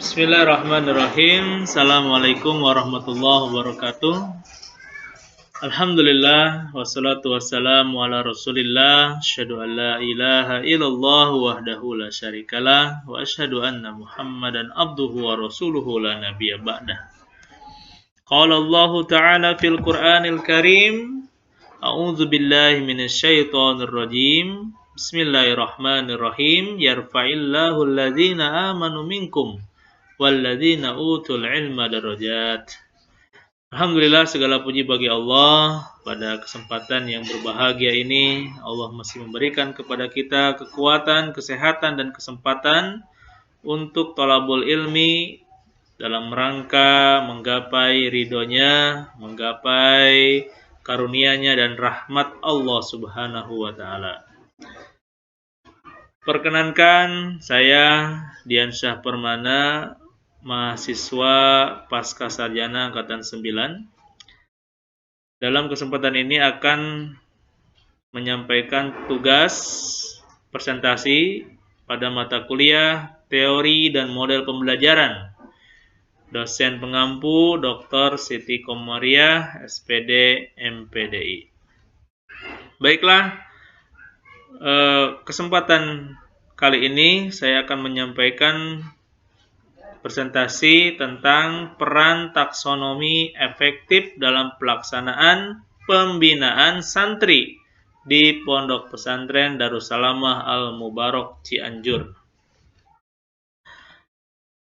Bismillahirrahmanirrahim. Assalamualaikum warahmatullahi wabarakatuh. Alhamdulillah wassalatu wassalamu ala Rasulillah. Asyhadu an la ilaha illallah wahdahu la syarikalah wa asyhadu anna Muhammadan abduhu wa rasuluhu la nabiyya ba'dah. Qala Allah Ta'ala fil Qur'anil Karim. A'udzu billahi minasyaitonir rajim. Bismillahirrahmanirrahim. Yarfa'illahu alladhina amanu minkum walladzina utul ilma darajat. Alhamdulillah, segala puji bagi Allah. Pada kesempatan yang berbahagia ini, Allah masih memberikan kepada kita kekuatan, kesehatan, dan kesempatan untuk thalabul ilmi dalam rangka menggapai ridhonya, menggapai karunia-Nya dan rahmat Allah Subhanahu wa taala. Perkenankan saya Diansyah Permana, mahasiswa Pasca Sarjana Angkatan 9. Dalam kesempatan ini akan menyampaikan tugas presentasi pada mata kuliah Teori dan Model Pembelajaran. Dosen pengampu Dr. Siti Komariah, SPD, MPDI. Baiklah, kesempatan kali ini saya akan menyampaikan presentasi tentang peran taksonomi efektif dalam pelaksanaan pembinaan santri di Pondok Pesantren Darussalamah Al-Mubarak Cianjur.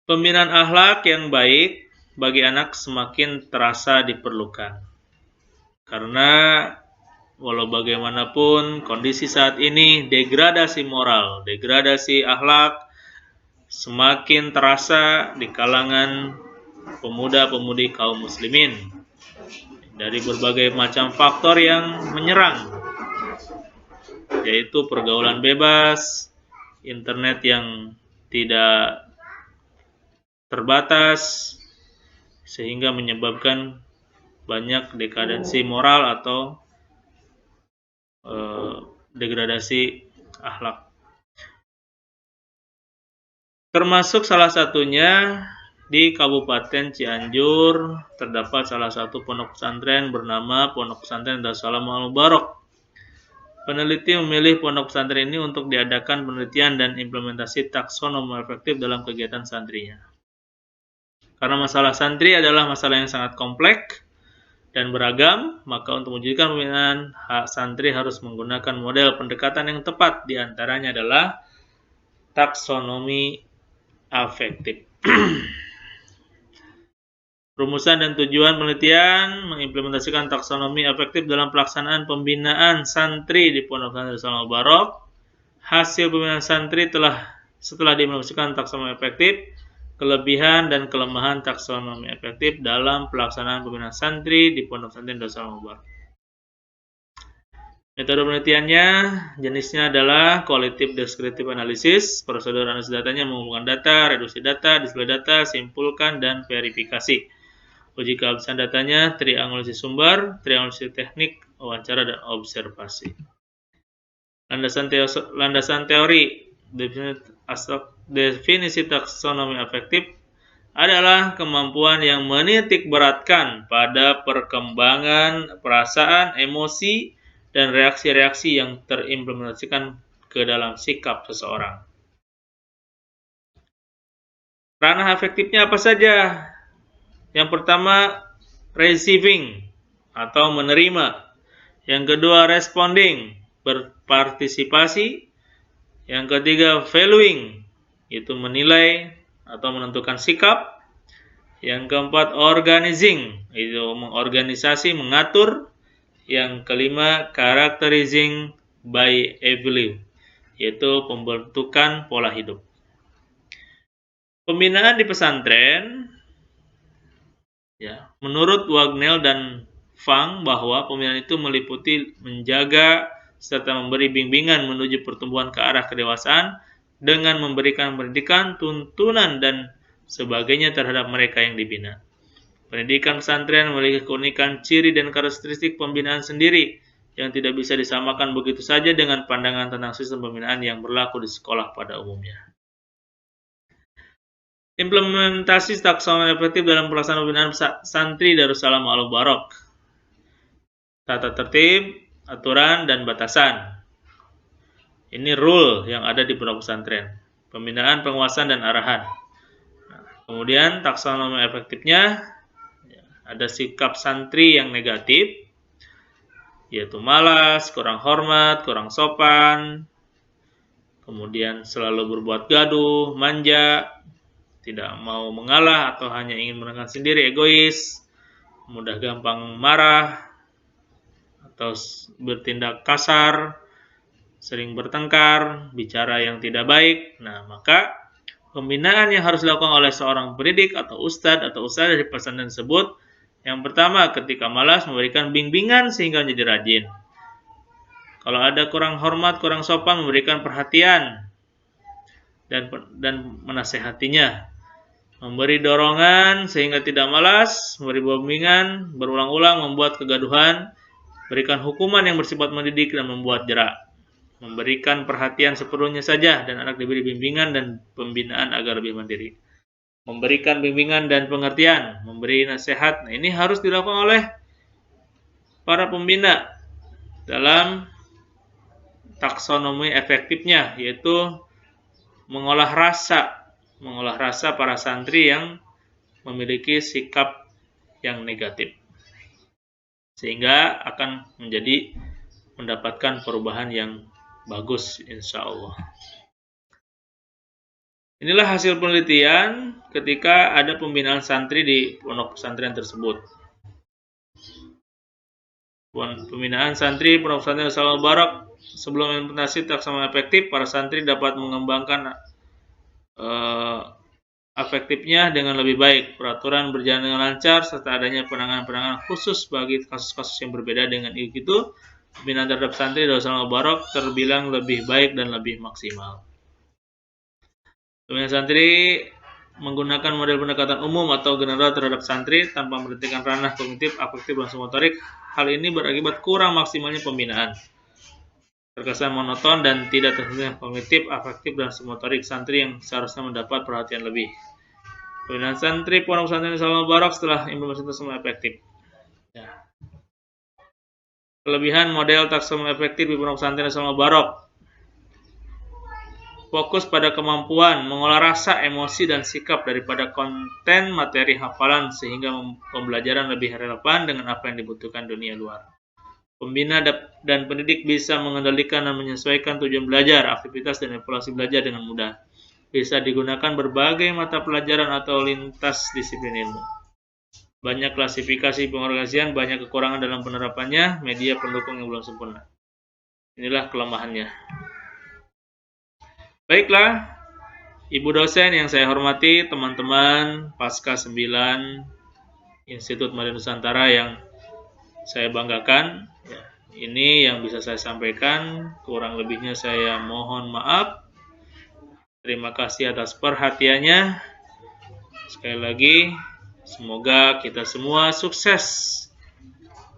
Pembinaan akhlak yang baik bagi anak semakin terasa diperlukan. Karena walau bagaimanapun kondisi saat ini, degradasi moral, degradasi akhlak semakin terasa di kalangan pemuda-pemudi kaum muslimin dari berbagai macam faktor yang menyerang, yaitu pergaulan bebas, internet yang tidak terbatas, sehingga menyebabkan banyak dekadensi moral atau degradasi akhlak. Termasuk salah satunya di Kabupaten Cianjur terdapat salah satu pondok pesantren bernama Pondok Pesantren Darussalamah Al-Mubarak. Peneliti memilih pondok pesantren ini untuk diadakan penelitian dan implementasi taksonomi efektif dalam kegiatan santrinya. Karena masalah santri adalah masalah yang sangat kompleks dan beragam, maka untuk mewujudkan pembinaan santri harus menggunakan model pendekatan yang tepat. Di antaranya adalah taksonomi afektif. Rumusan dan tujuan penelitian mengimplementasikan taksonomi efektif dalam pelaksanaan pembinaan santri di Pondok Pesantren Darussalamah Al-Mubarak. Hasil pembinaan santri setelah diimplementasikan taksonomi efektif, kelebihan dan kelemahan taksonomi efektif dalam pelaksanaan pembinaan santri di Pondok Pesantren Darussalamah Al-Mubarak. Metode penelitiannya, jenisnya adalah qualitative descriptive analysis. Prosedur analisis datanya mengumpulkan data, reduksi data, display data, simpulkan, dan verifikasi. Uji keabsahan datanya, triangulasi sumber, triangulasi teknik, wawancara, dan observasi. Landasan teori, definisi taksonomi efektif adalah kemampuan yang menitik beratkan pada perkembangan perasaan, emosi, dan reaksi-reaksi yang terimplementasikan ke dalam sikap seseorang. Ranah efektifnya apa saja? Yang pertama, receiving atau menerima. Yang kedua, responding, berpartisipasi. Yang ketiga, valuing, yaitu menilai atau menentukan sikap. Yang keempat, organizing, yaitu mengorganisasi, mengatur. Yang kelima, characterizing by value, yaitu pembentukan pola hidup. Pembinaan di pesantren, menurut Wagnell dan Fang, bahwa pembinaan itu meliputi menjaga serta memberi bimbingan menuju pertumbuhan ke arah kedewasaan dengan memberikan pendidikan, tuntunan, dan sebagainya terhadap mereka yang dibina. Pendidikan pesantren memiliki keunikan, ciri, dan karakteristik pembinaan sendiri yang tidak bisa disamakan begitu saja dengan pandangan tentang sistem pembinaan yang berlaku di sekolah pada umumnya. Implementasi taksonomi efektif dalam pelaksanaan pembinaan santri Darussalam Al-Mubarak. Tata tertib, aturan, dan batasan. Ini rule yang ada di pondok pesantren. Pembinaan, penguasaan, dan arahan. Kemudian taksonomi efektifnya, ada sikap santri yang negatif, yaitu malas, kurang hormat, kurang sopan, kemudian selalu berbuat gaduh, manja, tidak mau mengalah atau hanya ingin menangkan sendiri, egois, mudah gampang marah, atau bertindak kasar, sering bertengkar, bicara yang tidak baik. Nah, maka pembinaan yang harus dilakukan oleh seorang pendidik atau ustadz dari pesantren tersebut, yang pertama, ketika malas, memberikan bimbingan sehingga menjadi rajin. Kalau ada kurang hormat, kurang sopan, memberikan perhatian dan menasehatinya. Memberi dorongan sehingga tidak malas, memberi bimbingan, berulang-ulang membuat kegaduhan, berikan hukuman yang bersifat mendidik dan membuat jerak. Memberikan perhatian seperlunya saja dan anak diberi bimbingan dan pembinaan agar lebih mandiri. Memberikan bimbingan dan pengertian, memberi nasihat. Nah, ini harus dilakukan oleh para pembina dalam taksonomi efektifnya, yaitu mengolah rasa para santri yang memiliki sikap yang negatif, sehingga akan mendapatkan perubahan yang bagus, insya Allah. Inilah hasil penelitian ketika ada pembinaan santri di pondok pesantren tersebut. Pembinaan santri pondok pesantren Darussalam Al-Mubarak, sebelum implementasi taksonomi efektif, para santri dapat mengembangkan efektifnya dengan lebih baik. Peraturan berjalan dengan lancar serta adanya penanganan khusus bagi kasus-kasus yang berbeda. Dengan itu, pembinaan terhadap santri Darussalam Al-Mubarak terbilang lebih baik dan lebih maksimal. Pembinaan santri menggunakan model pendekatan umum atau general terhadap santri tanpa memperhatikan ranah kognitif, afektif, dan motorik. Hal ini berakibat kurang maksimalnya pembinaan, terkesan monoton dan tidak tersentuhnya kognitif, afektif, dan motorik santri yang seharusnya mendapat perhatian lebih. Pembinaan santri pondok pesantren Darussalam Al-Mubarak setelah implementasi semua efektif. Ya. Kelebihan model taksonomi efektif di pondok pesantren Darussalam Al-Mubarak: fokus pada kemampuan mengolah rasa, emosi, dan sikap daripada konten materi hafalan sehingga pembelajaran lebih relevan dengan apa yang dibutuhkan dunia luar. Pembina dan pendidik bisa mengendalikan dan menyesuaikan tujuan belajar, aktivitas, dan evaluasi belajar dengan mudah. Bisa digunakan berbagai mata pelajaran atau lintas disiplin ilmu. Banyak klasifikasi pengorganisasian, banyak kekurangan dalam penerapannya, media pendukung yang belum sempurna. Inilah kelemahannya. Baiklah, Ibu dosen yang saya hormati, teman-teman Pasca 9 Institut Madani Nusantara yang saya banggakan, ya, ini yang bisa saya sampaikan. Kurang lebihnya saya mohon maaf. Terima kasih atas perhatiannya. Sekali lagi, semoga kita semua sukses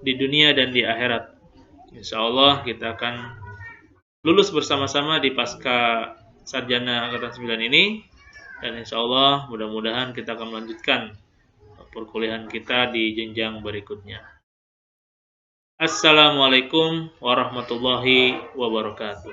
di dunia dan di akhirat. Insya Allah kita akan lulus bersama-sama di Pasca Sarjana Angkatan 9 ini, dan insya Allah mudah-mudahan kita akan melanjutkan perkuliahan kita di jenjang berikutnya. Assalamualaikum warahmatullahi wabarakatuh.